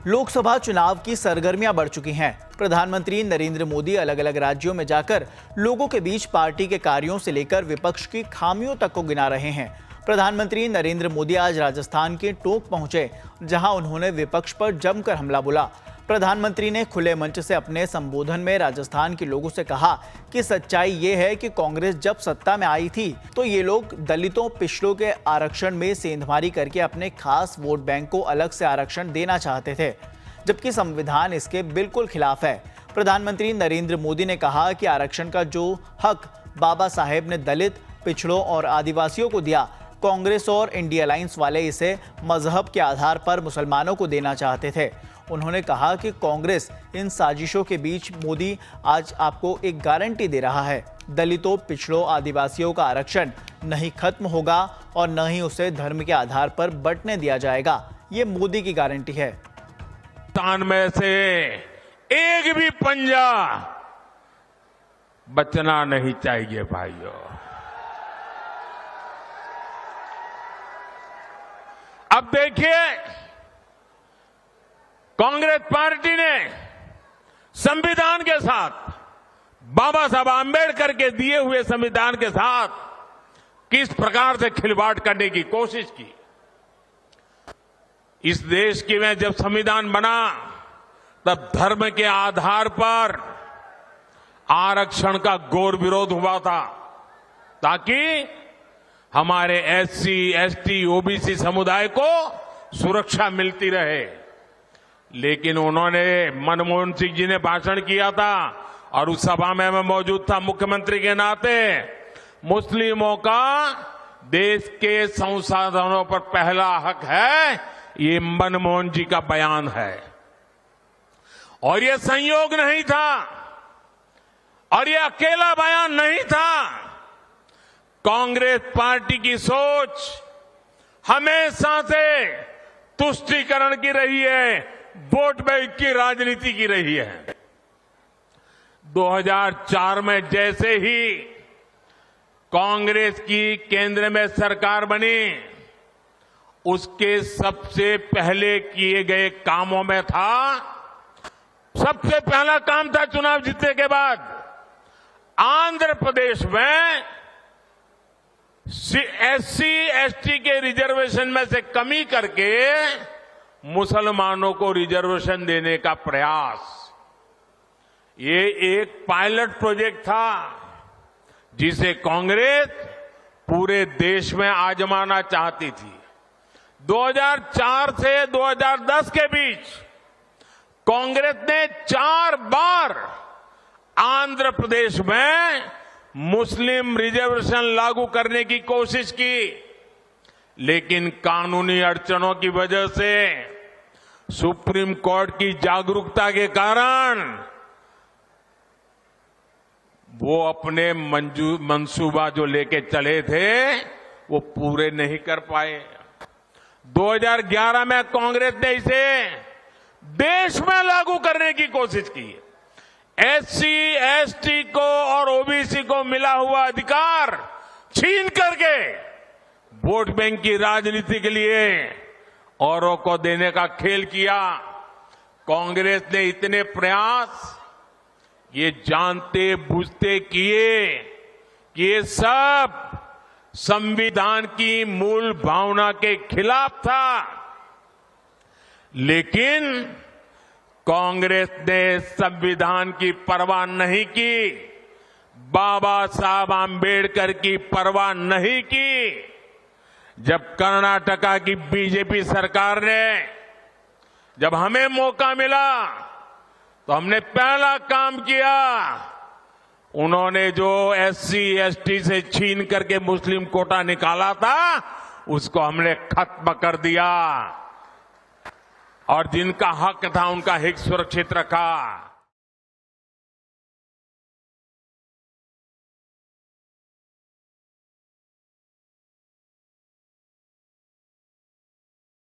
लोकसभा चुनाव की सरगर्मियां बढ़ चुकी हैं। प्रधानमंत्री नरेंद्र मोदी अलग अलग राज्यों में जाकर लोगों के बीच पार्टी के कार्यों से लेकर विपक्ष की खामियों तक को गिना रहे हैं। प्रधानमंत्री नरेंद्र मोदी आज राजस्थान के टोंक पहुंचे, जहां उन्होंने विपक्ष पर जमकर हमला बोला। प्रधानमंत्री ने खुले मंच से अपने संबोधन में राजस्थान के लोगों से कहा कि सच्चाई ये है कि कांग्रेस जब सत्ता में आई थी तो ये लोग दलितों, पिछड़ों के आरक्षण में सेंधमारी करके अपने खास वोट बैंक को अलग से आरक्षण देना चाहते थे, जबकि संविधान इसके बिल्कुल खिलाफ है। प्रधानमंत्री नरेंद्र मोदी ने कहा कि आरक्षण का जो हक बाबा साहेब ने दलित, पिछड़ों और आदिवासियों को दिया, कांग्रेस और इंडिया अलायंस वाले इसे मजहब के आधार पर मुसलमानों को देना चाहते थे। उन्होंने कहा कि कांग्रेस इन साजिशों के बीच मोदी आज आपको एक गारंटी दे रहा है, दलितों, पिछड़ों, आदिवासियों का आरक्षण नहीं खत्म होगा और न ही उसे धर्म के आधार पर बंटने दिया जाएगा। ये मोदी की गारंटी है। तान में से एक भी पंजा बचना नहीं चाहिए भाइयों। अब देखिए, कांग्रेस पार्टी ने संविधान के साथ, बाबा साहब आंबेडकर के दिए हुए संविधान के साथ किस प्रकार से खिलवाड़ करने की कोशिश की। इस देश की में जब संविधान बना तब धर्म के आधार पर आरक्षण का घोर विरोध हुआ था, ताकि हमारे एससी, एसटी, ओबीसी समुदाय को सुरक्षा मिलती रहे। लेकिन उन्होंने, मनमोहन सिंह जी ने भाषण किया था और उस सभा में मैं मौजूद था मुख्यमंत्री के नाते, मुस्लिमों का देश के संसाधनों पर पहला हक है, ये मनमोहन जी का बयान है। और ये संयोग नहीं था और ये अकेला बयान नहीं था। कांग्रेस पार्टी की सोच हमेशा से तुष्टीकरण की रही है, वोट बैंक की राजनीति की रही है। 2004 में जैसे ही कांग्रेस की केंद्र में सरकार बनी, उसके सबसे पहले किए गए कामों में था, सबसे पहला काम था चुनाव जीतने के बाद आंध्र प्रदेश में एससी, एसटी के रिजर्वेशन में से कमी करके मुसलमानों को रिजर्वेशन देने का प्रयास। ये एक पायलट प्रोजेक्ट था जिसे कांग्रेस पूरे देश में आजमाना चाहती थी। 2004 से 2010 के बीच कांग्रेस ने 4 बार आंध्र प्रदेश में मुस्लिम रिजर्वेशन लागू करने की कोशिश की, लेकिन कानूनी अड़चनों की वजह से, सुप्रीम कोर्ट की जागरूकता के कारण वो अपने मंसूबा जो लेके चले थे वो पूरे नहीं कर पाए। 2011 में कांग्रेस ने इसे देश में लागू करने की कोशिश की। एससी, एसटी को और ओबीसी को मिला हुआ अधिकार छीन करके वोट बैंक की राजनीति के लिए औरों को देने का खेल किया। कांग्रेस ने इतने प्रयास ये जानते बूझते किए कि ये सब संविधान की मूल भावना के खिलाफ था, लेकिन कांग्रेस ने संविधान की परवाह नहीं की, बाबा साहब आंबेडकर की परवाह नहीं की। जब कर्नाटका की बीजेपी सरकार ने, जब हमें मौका मिला तो हमने पहला काम किया, उन्होंने जो एससी, एसटी से छीन करके मुस्लिम कोटा निकाला था उसको हमने खत्म कर दिया और जिनका हक था उनका हित सुरक्षित रखा।